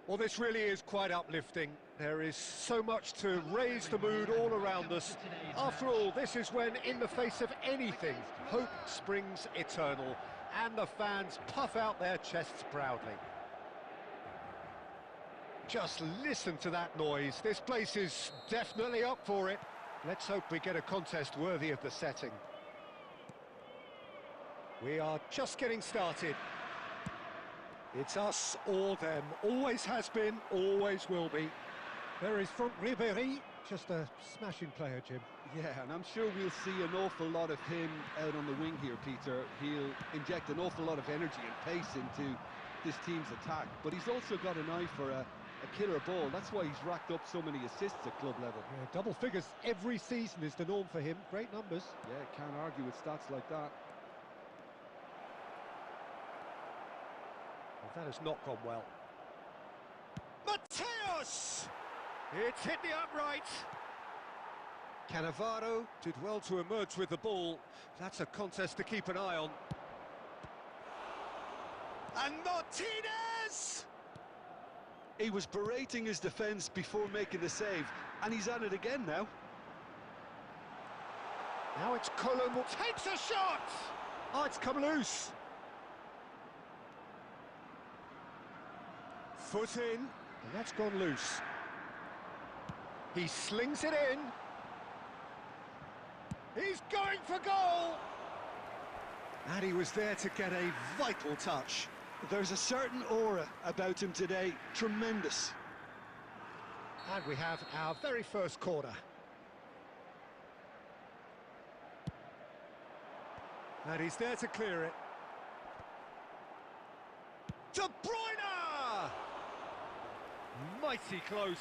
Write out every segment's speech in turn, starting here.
Well, this really is quite uplifting. There is so much to raise the mood all around us. After all, this is when, in the face of anything, hope springs eternal, and the fans puff out their chests proudly. Just listen to that noise. This place is definitely up for it. Let's hope we get a contest worthy of the setting. We are just getting started. It's us or them. Always has been, always will be. There is Franck Ribéry, just a smashing player, Jim. Yeah, and I'm sure we'll see an awful lot of him out on the wing here, Peter. He'll inject an awful lot of energy and pace into this team's attack, but he's also got an eye for a killer ball. That's why he's racked up so many assists at club level. Yeah, double figures every season is the norm for him. Great numbers. Yeah, can't argue with stats like that. Well, that has not gone well. Mateus! It's hit the upright. Cannavaro did well to emerge with the ball. That's a contest to keep an eye on. And Martinez! He was berating his defence before making the save, and he's at it again now. Now it's Colombo. Takes a shot! Oh, it's come loose. Foot in, and that's gone loose. He slings it in. He's going for goal! And he was there to get a vital touch. There's a certain aura about him today, tremendous. And we have our very first corner. And he's there to clear it. De Bruyne! Mighty close.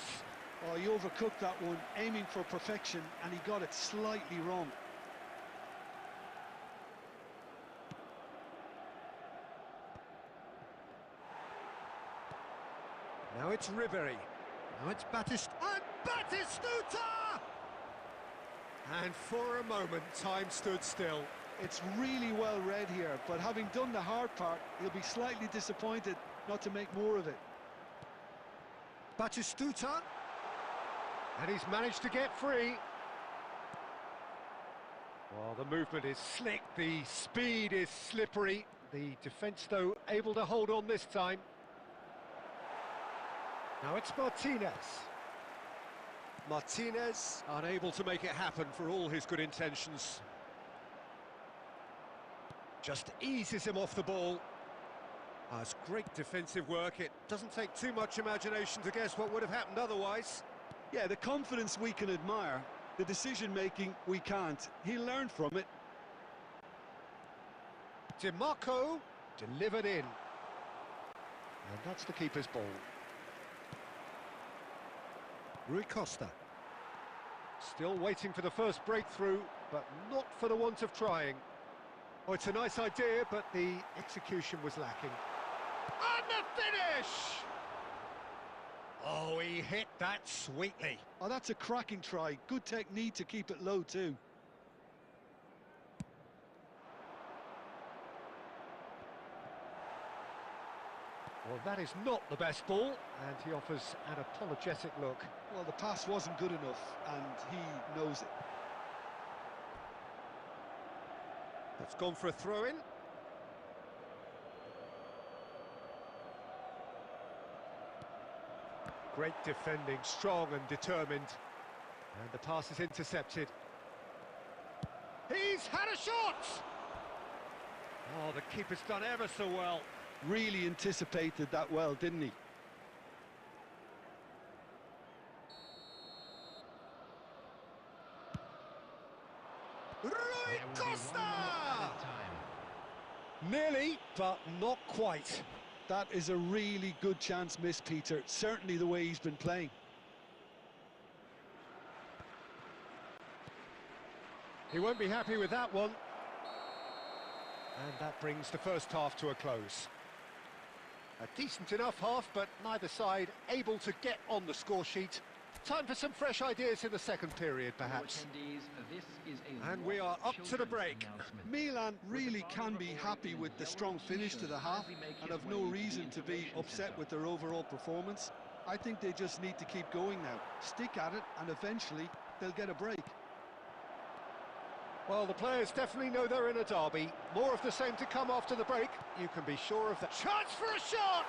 Oh, he overcooked that one, aiming for perfection, and he got it slightly wrong. Now it's Ribéry. Now it's And Batistuta! And for a moment, time stood still. It's really well read here, but having done the hard part, he'll be slightly disappointed not to make more of it. Batistuta. And he's managed to get free. Well, the movement is slick, the speed is slippery. The defence, though, able to hold on this time. Now it's Martinez. Martinez unable to make it happen for all his good intentions. Just eases him off the ball. That's great defensive work. It doesn't take too much imagination to guess what would have happened otherwise. Yeah, the confidence we can admire, the decision-making we can't. He'll learn from it. DiMarco delivered in. And that's the keeper's ball. Rui Costa. Still waiting for the first breakthrough, but not for the want of trying. Oh, it's a nice idea, but the execution was lacking. And the finish! Oh, he hit that sweetly. Oh, that's a cracking try. Good technique to keep it low, too. Well, that is not the best ball, and he offers an apologetic look. Well, the pass wasn't good enough, and he knows it. That's gone for a throw-in. Great defending, strong and determined. And the pass is intercepted. He's had a shot! Oh, the keeper's done ever so well. Really anticipated that well, didn't he? Rui Costa! Nearly, but not quite. That is a really good chance missed, Peter. Certainly the way he's been playing. He won't be happy with that one. And that brings the first half to a close. A decent enough half, but neither side able to get on the score sheet. Time for some fresh ideas in the second period, perhaps. And we are up to the break. Milan really can be happy with the strong finish to the half and have no reason to be upset with their overall performance. I think they just need to keep going now, stick at it, and eventually they'll get a break. Well, the players definitely know they're in a derby. More of the same to come after the break. You can be sure of that. Chance for a shot!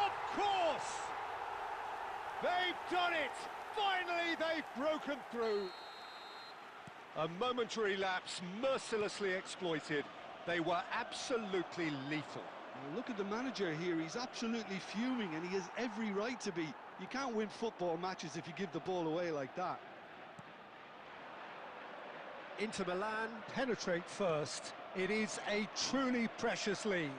Of course! They've done it! Finally, they've broken through. A momentary lapse, mercilessly exploited. They were absolutely lethal. Well, look at the manager here. He's absolutely fuming, and he has every right to be. You can't win football matches if you give the ball away like that. Inter Milan penetrate first. It is a truly precious lead.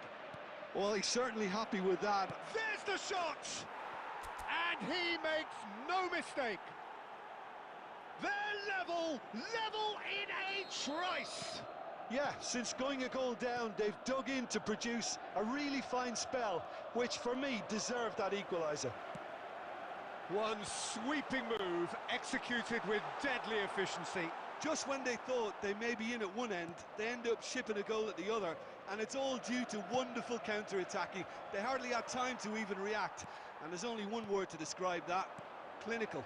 Well, he's certainly happy with that. There's the shot! And he makes no mistake. They're level in a trice. Yeah, since going a goal down, they've dug in to produce a really fine spell, which for me deserved that equaliser. One sweeping move, executed with deadly efficiency. Just when they thought they may be in at one end, they end up shipping a goal at the other, and it's all due to wonderful counter-attacking. They hardly had time to even react, and there's only one word to describe that: clinical.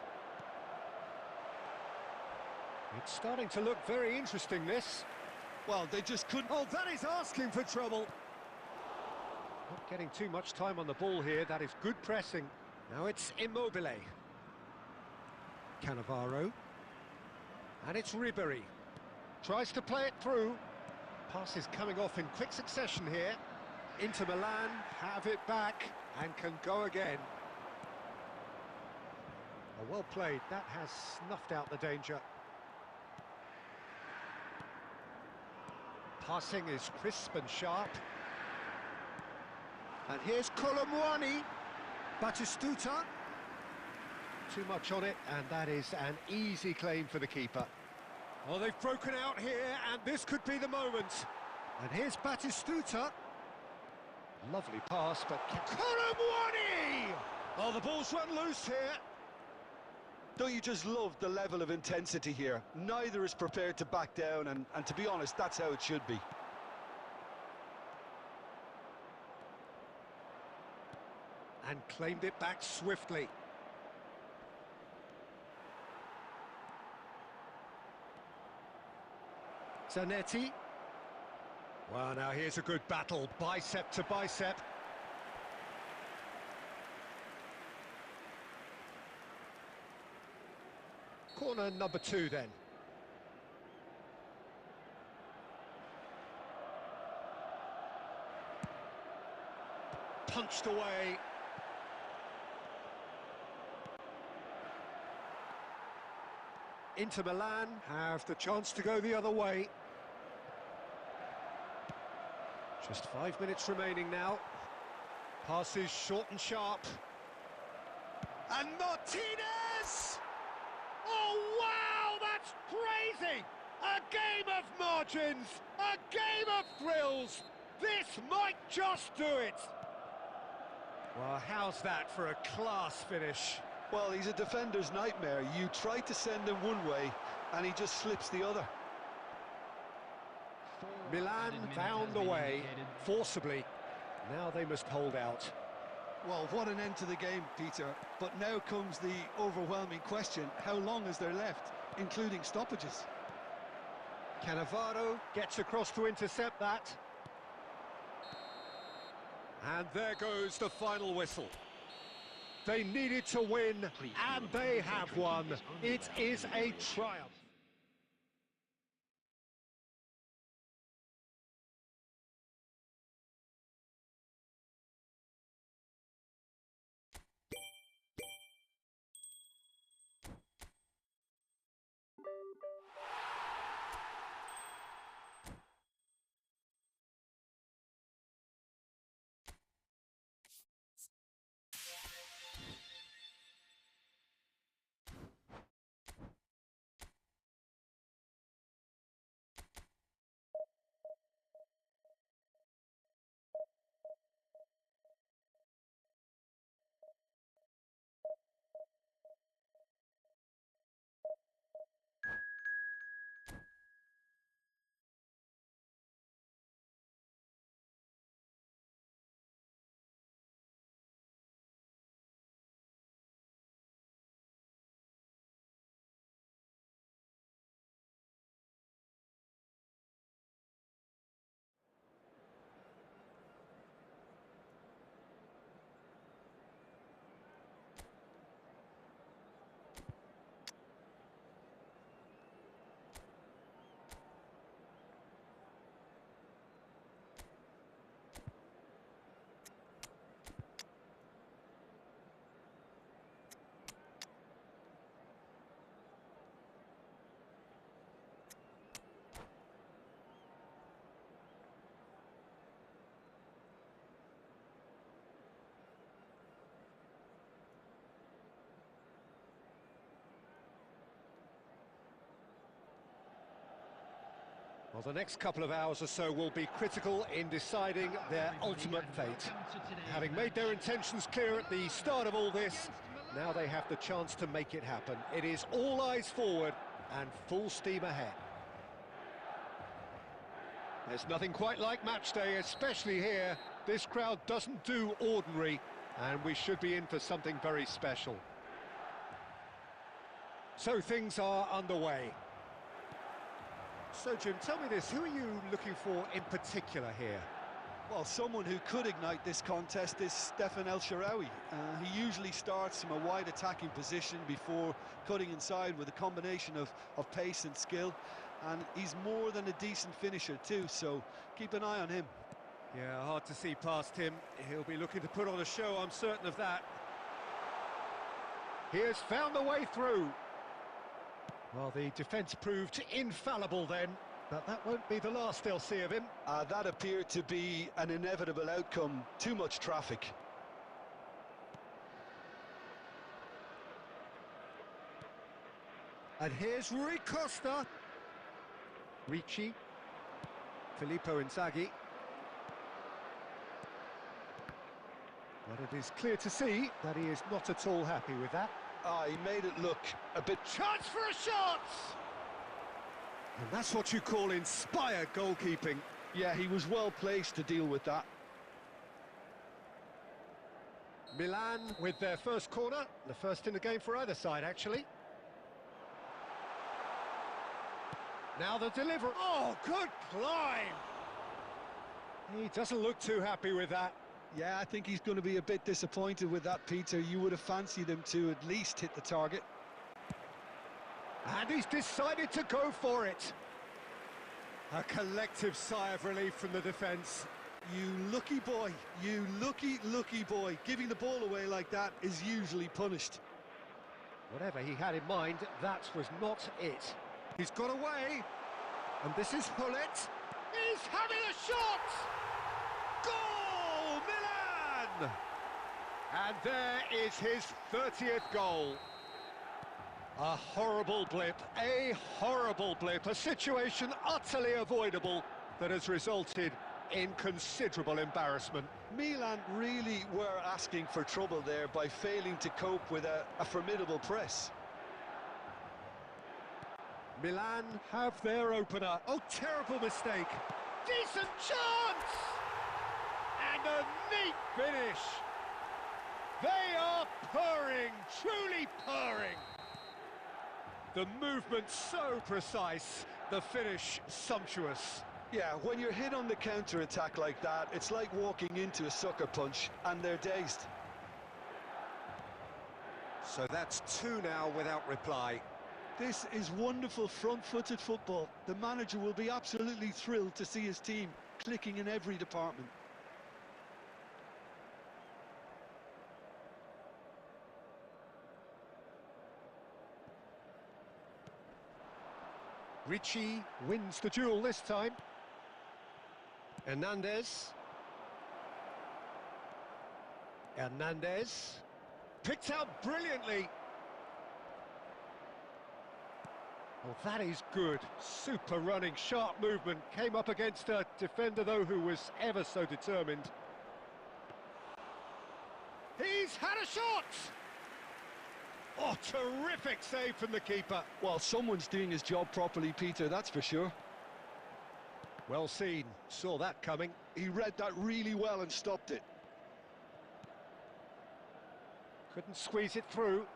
It's starting to look very interesting, this. Well, they just couldn't... Oh, that is asking for trouble. Not getting too much time on the ball here. That is good pressing. Now it's Immobile. Cannavaro. And it's Ribéry. Tries to play it through. Pass is coming off in quick succession here. Inter Milan have it back and can go again. Oh, well played. That has snuffed out the danger. Passing is crisp and sharp. And here's Colomwani. Batistuta. Too much on it, and that is an easy claim for the keeper. Well, they've broken out here, and this could be the moment. And here's Batistuta. Lovely pass, but... Colomwani! Oh, the ball's run loose here. Don't you just love the level of intensity here? Neither is prepared to back down, and to be honest, that's how it should be. And claimed it back swiftly. Zanetti. Well, now here's a good battle, bicep to bicep. Corner number 2 then. Punched away. Inter Milan have the chance to go the other way. Just 5 minutes remaining now. Passes short and sharp. And Martinez! Oh, wow, that's crazy! A game of margins, a game of thrills. This might just do it. Well, how's that for a class finish? Well, he's a defender's nightmare. You try to send him one way, and he just slips the other. Milan found a way, forcibly. Now they must hold out. Well, what an end to the game, Peter. But now comes the overwhelming question: how long is there left, including stoppages? Cannavaro gets across to intercept that. And there goes the final whistle. They needed to win, and they have won. It is a triumph. Well, the next couple of hours or so will be critical in deciding their ultimate fate. Having made their intentions clear at the start of all this, now they have the chance to make it happen. It is all eyes forward and full steam ahead. There's nothing quite like match day, especially here. This crowd doesn't do ordinary, and we should be in for something very special. So things are underway. So, Jim, tell me this, who are you looking for in particular here? Well, someone who could ignite this contest is Stefan El Shaarawy. He usually starts from a wide attacking position before cutting inside with a combination of pace and skill. And he's more than a decent finisher too, so keep an eye on him. Yeah, hard to see past him. He'll be looking to put on a show, I'm certain of that. He has found the way through. Well, the defence proved infallible then, but that won't be the last they'll see of him. That appeared to be an inevitable outcome. Too much traffic. And here's Rui Costa. Ricci. Filippo Inzaghi. But it is clear to see that he is not at all happy with that. He made it look a bit... Chance for a shot! And that's what you call inspired goalkeeping. Yeah, he was well placed to deal with that. Milan with their first corner, the first in the game for either side, actually. Now the delivery. Oh, good climb! He doesn't look too happy with that. Yeah, I think he's going to be a bit disappointed with that, Peter. You would have fancied him to at least hit the target. And he's decided to go for it. A collective sigh of relief from the defence. You lucky boy, you lucky boy. Giving the ball away like that is usually punished. Whatever he had in mind, that was not it. He's got away, and this is Hullet. He's having a shot! Goal, Milan! And there is his 30th goal. A horrible blip, a situation utterly avoidable that has resulted in considerable embarrassment. Milan really were asking for trouble there by failing to cope with a formidable press. Milan have their opener. Oh, terrible mistake. Decent chance! And a neat finish. They are purring, truly purring. The movement so precise, the finish sumptuous. Yeah, when you're hit on the counter-attack like that, it's like walking into a sucker punch, and they're dazed. So that's two now without reply. This is wonderful front-footed football. The manager will be absolutely thrilled to see his team clicking in every department. Ricci wins the duel this time. Hernandez. Picked out brilliantly. Well, that is good. Super running, sharp movement. Came up against a defender, though, who was ever so determined. He's had a shot! Oh, terrific save from the keeper. Well, someone's doing his job properly, Peter, that's for sure. Well seen. Saw that coming. He read that really well and stopped it. Couldn't squeeze it through.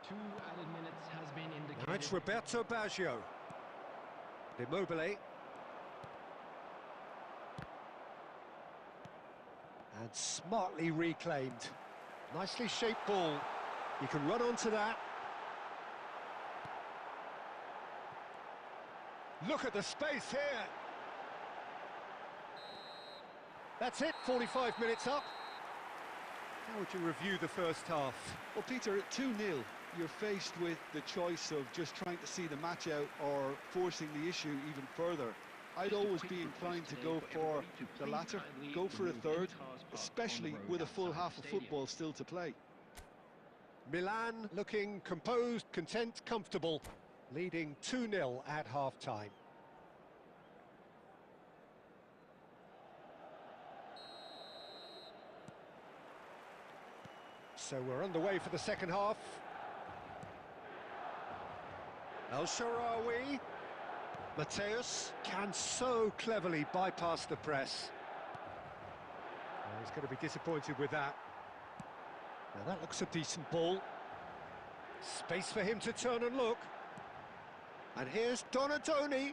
2 added minutes has been indicated. Now it's Roberto Baggio. Immobile. And smartly reclaimed. Nicely shaped ball. He can run onto that. Look at the space here. That's it, 45 minutes up. How would you review the first half? Well, Peter, at 2-0, you're faced with the choice of just trying to see the match out or forcing the issue even further. I'd always be inclined to go for the latter, go for a third, especially with a full half of football still to play. Milan looking composed, content, comfortable, leading 2-0 at half-time. So we're underway for the second half. El Shaarawy. Mateus can so cleverly bypass the press. He's going to be disappointed with that. Now that looks a decent ball. Space for him to turn and look. And here's Donadoni.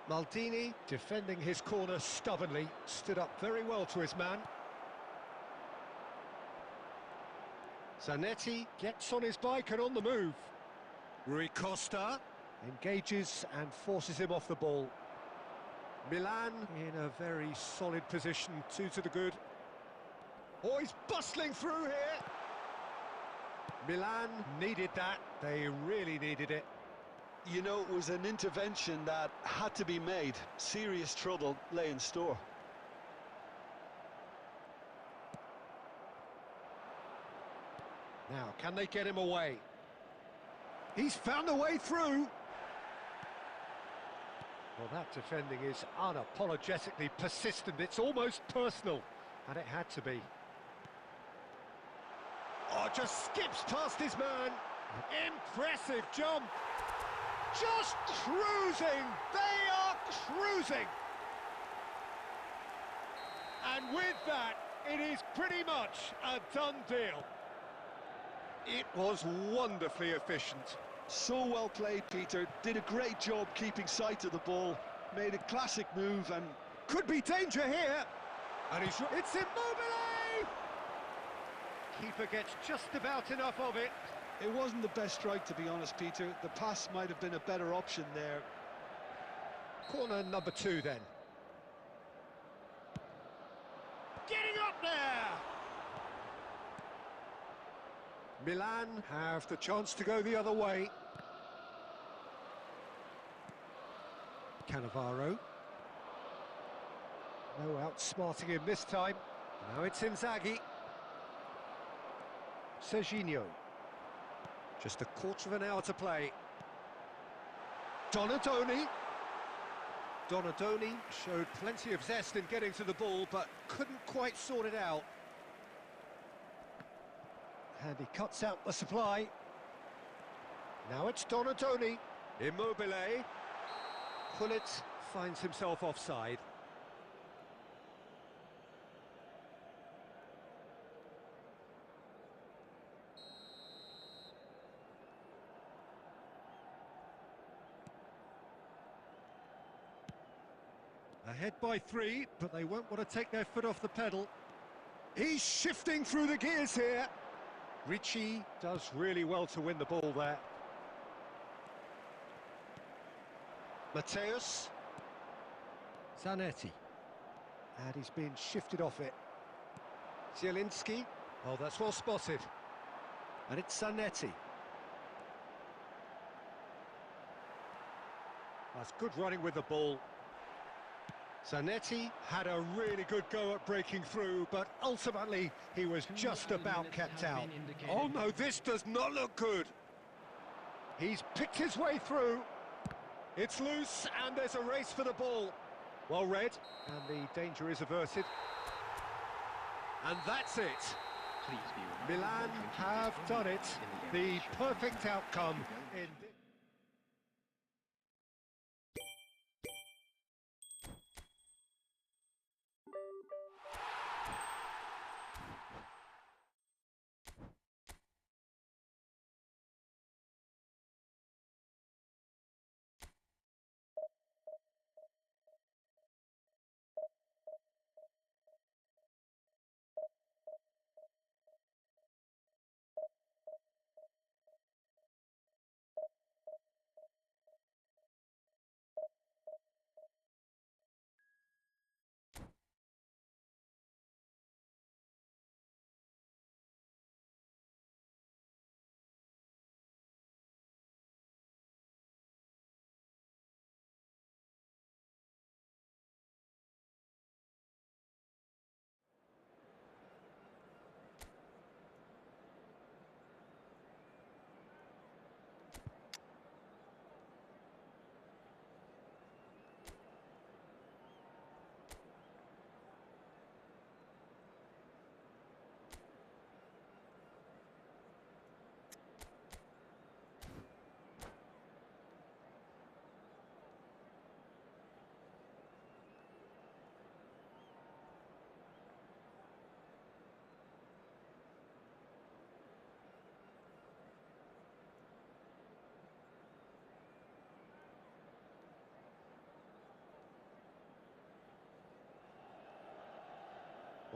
Maldini, defending his corner stubbornly, stood up very well to his man. Zanetti gets on his bike and on the move. Rui Costa engages and forces him off the ball. Milan in a very solid position, 2 to the good. Oh, he's bustling through here. Milan needed that, they really needed it. You know, it was an intervention that had to be made. Serious trouble lay in store. Now, can they get him away? He's found a way through. Well, that defending is unapologetically persistent. It's almost personal, and it had to be. Oh, just skips past his man. Impressive jump. Just cruising. They are cruising. And with that, it is pretty much a done deal. It was wonderfully efficient. So well played, Peter. Did a great job keeping sight of the ball. Made a classic move and... Could be danger here. And it's Immobile! Keeper gets just about enough of it. It wasn't the best strike, to be honest, Peter. The pass might have been a better option there. Corner number 2, then. Getting up there! Milan have the chance to go the other way. Cannavaro. No outsmarting him this time. Now it's Inzaghi. Serginho. Just a quarter of an hour to play. Donadoni. Donadoni showed plenty of zest in getting to the ball, but couldn't quite sort it out. And he cuts out the supply. Now it's Donadoni. Immobile. Gullit finds himself offside. Ahead by 3, but they won't want to take their foot off the pedal. He's shifting through the gears here. Ricci does really well to win the ball there. Mateus. Zanetti. And he's been shifted off it. Zielinski. Oh, that's well spotted. And it's Zanetti. That's good running with the ball. Zanetti had a really good go at breaking through, but ultimately he was just about kept out. Oh no, this does not look good. He's picked his way through. It's loose, and there's a race for the ball. Well read, and the danger is averted. And that's it. Milan have done it. The perfect outcome in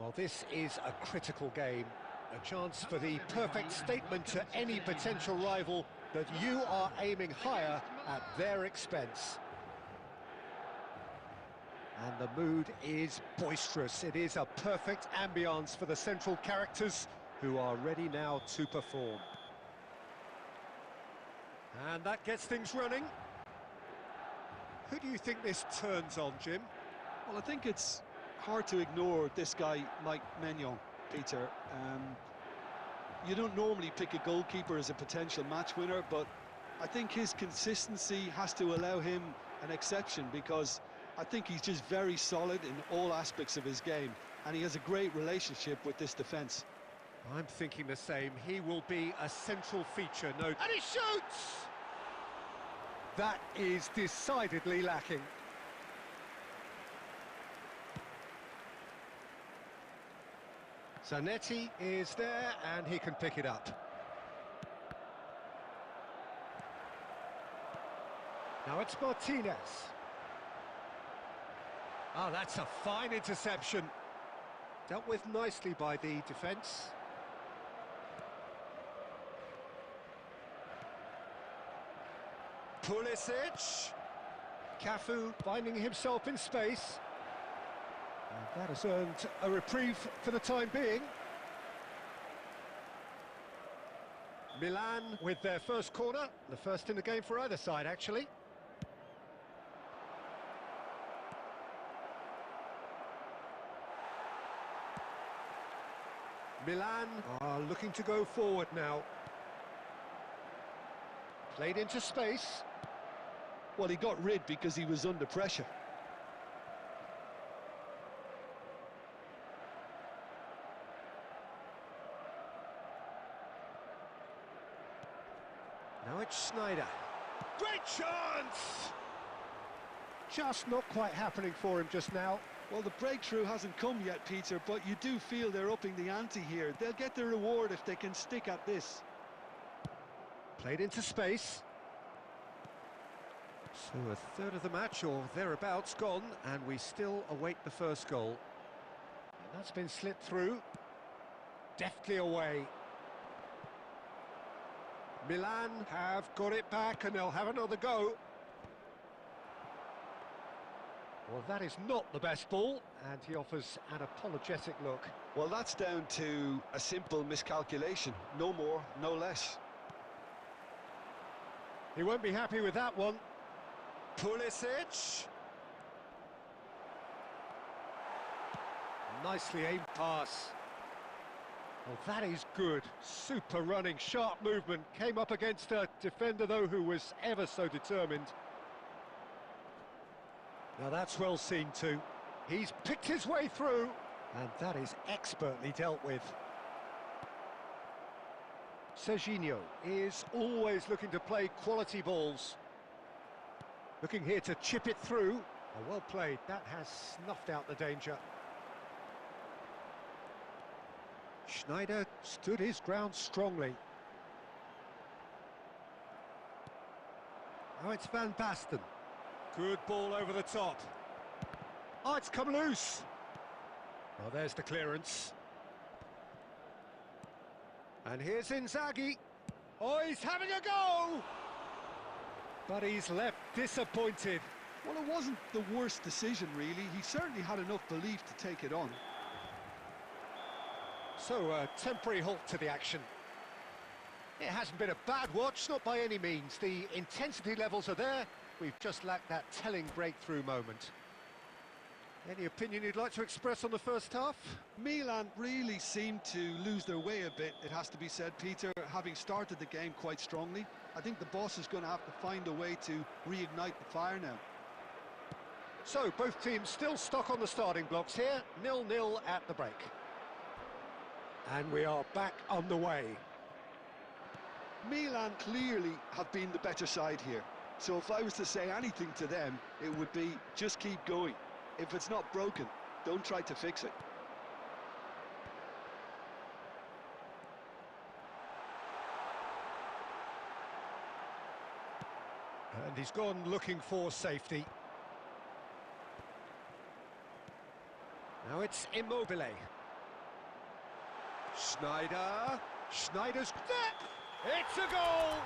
Well, this is a critical game, a chance for the perfect statement to any potential rival that you are aiming higher at their expense. And the mood is boisterous. It is a perfect ambience for the central characters who are ready now to perform. And that gets things running. Who do you think this turns on, Jim? Well, I think it's hard to ignore this guy, Mike Maignan, Peter. You don't normally pick a goalkeeper as a potential match winner, but I think his consistency has to allow him an exception, because I think he's just very solid in all aspects of his game, and he has a great relationship with this defence. I'm thinking the same. He will be a central feature, no... And he shoots! That is decidedly lacking. Zanetti is there, and he can pick it up. Now it's Martinez. Oh, that's a fine interception. Dealt with nicely by the defence. Pulisic. Cafu finding himself in space. And that has earned a reprieve for the time being. Milan with their first corner, the first in the game for either side, actually. Milan are looking to go forward now. Played into space. Well, he got rid because he was under pressure. Now it's Sneijder. Great chance! Just not quite happening for him just now. Well, the breakthrough hasn't come yet, Peter, but you do feel they're upping the ante here. They'll get their reward if they can stick at this. Played into space. So a third of the match, or thereabouts, gone, and we still await the first goal. And that's been slipped through. Deftly away. Milan have got it back, and they'll have another go. Well, that is not the best ball, and he offers an apologetic look. Well, that's down to a simple miscalculation. No more, no less. He won't be happy with that one. Pulisic. Nicely aimed pass. Well, that is good. Super running, sharp movement. Came up against a defender, though, who was ever so determined. Now that's well seen too. He's picked his way through, and that is expertly dealt with. Serginho is always looking to play quality balls. Looking here to chip it through. Oh, well played. That has snuffed out the danger. Sneijder stood his ground strongly. Now it's Van Basten. Good ball over the top. Oh, it's come loose. Well, there's the clearance. And here's Inzaghi. Oh, he's having a go! But he's left disappointed. Well, it wasn't the worst decision, really. He certainly had enough belief to take it on. So, a temporary halt to the action. It hasn't been a bad watch, not by any means. The intensity levels are there. We've just lacked that telling breakthrough moment. Any opinion you'd like to express on the first half? Milan really seemed to lose their way a bit, it has to be said, Peter, having started the game quite strongly. I think the boss is going to have to find a way to reignite the fire now. So, both teams still stuck on the starting blocks here, 0-0 at the break. And we are back on the way. Milan clearly have been the better side here. So if I was to say anything to them, it would be just keep going. If it's not broken, don't try to fix it. And he's gone looking for safety. Now it's Immobile. Schneider. Schneider's... It's a goal!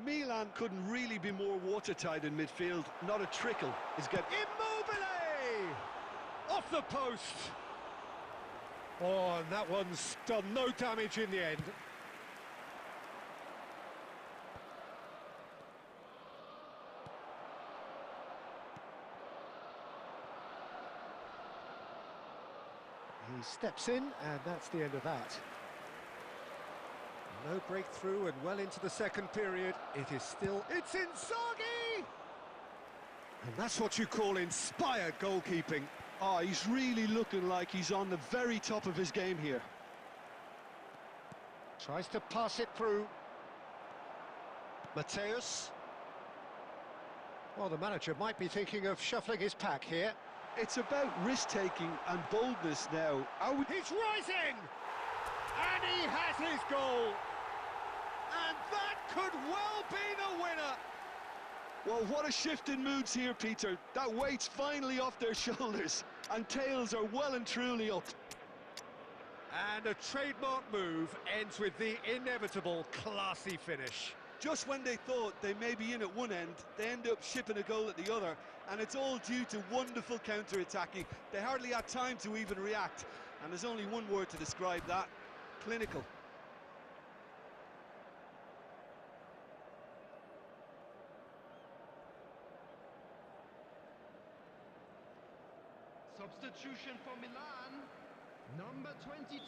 Milan couldn't really be more watertight in midfield. Not a trickle is getting... Immobile! Off the post! Oh, and that one's done no damage in the end. He steps in, and that's the end of that. No breakthrough and well into the second period. It is still... It's Inzaghi! And that's what you call inspired goalkeeping. Oh, he's really looking like he's on the very top of his game here. Tries to pass it through. Mateus. Well, the manager might be thinking of shuffling his pack here. It's about risk-taking and boldness now. He's rising! And he has his goal! And that could well be the winner! Well, what a shift in moods here, Peter. That weight's finally off their shoulders, and tails are well and truly up. And a trademark move ends with the inevitable classy finish. Just when they thought they may be in at one end, they end up shipping a goal at the other, and it's all due to wonderful counter-attacking. They hardly had time to even react, and there's only one word to describe that: clinical. Substitution for Milan, number 22,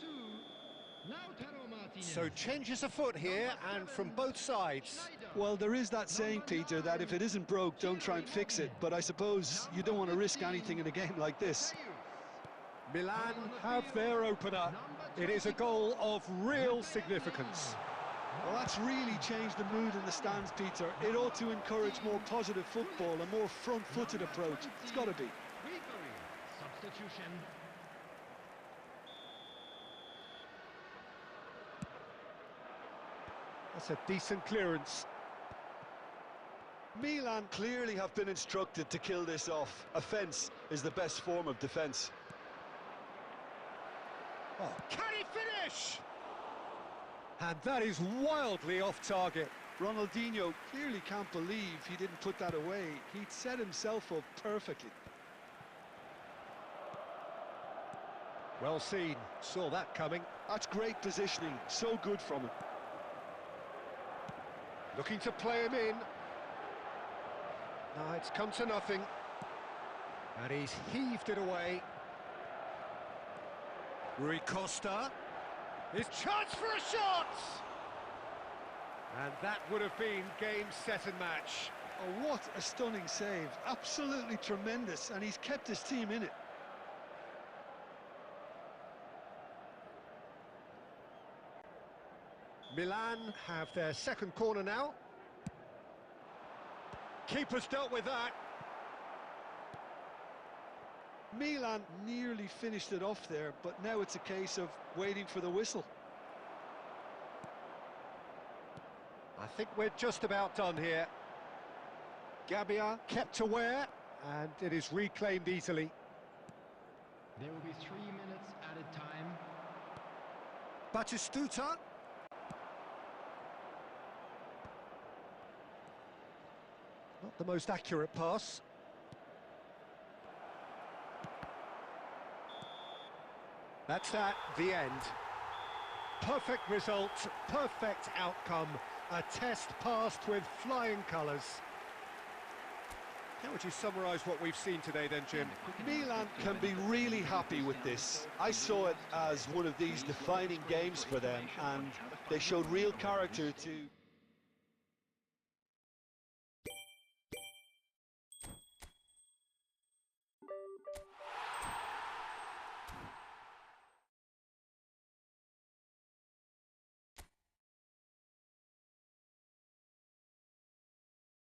Lautaro Martinez. So changes afoot here, and from both sides. Well, there is that saying, Peter, that if it isn't broke, don't try and fix it. But I suppose you don't want to risk anything in a game like this. Milan have their opener. It is a goal of real significance. Well, that's really changed the mood in the stands, Peter. It ought to encourage more positive football, a more front-footed approach. It's got to be. Substitution. That's a decent clearance. Milan clearly have been instructed to kill this off. Offence is the best form of defence. Oh, can he finish? And that is wildly off target. Ronaldinho clearly can't believe he didn't put that away. He'd set himself up perfectly. Well seen, saw that coming. That's great positioning, so good from him. Looking to play him in. No, it's come to nothing. And he's heaved it away. Rui Costa. His chance for a shot! And that would have been game, set and match. Oh, what a stunning save. Absolutely tremendous, and he's kept his team in it. Milan have their second corner now. Keeper's dealt with that. Milan nearly finished it off there, but now it's a case of waiting for the whistle. I think we're just about done here. Gabbia kept aware, and it is reclaimed easily. There will be 3 minutes added time. Batistuta. Not the most accurate pass. That's that, the end. Perfect result, perfect outcome. A test passed with flying colours. How would you summarise what we've seen today then, Jim? Milan can be really happy with this. I saw it as one of these defining games for them, and they showed real character to...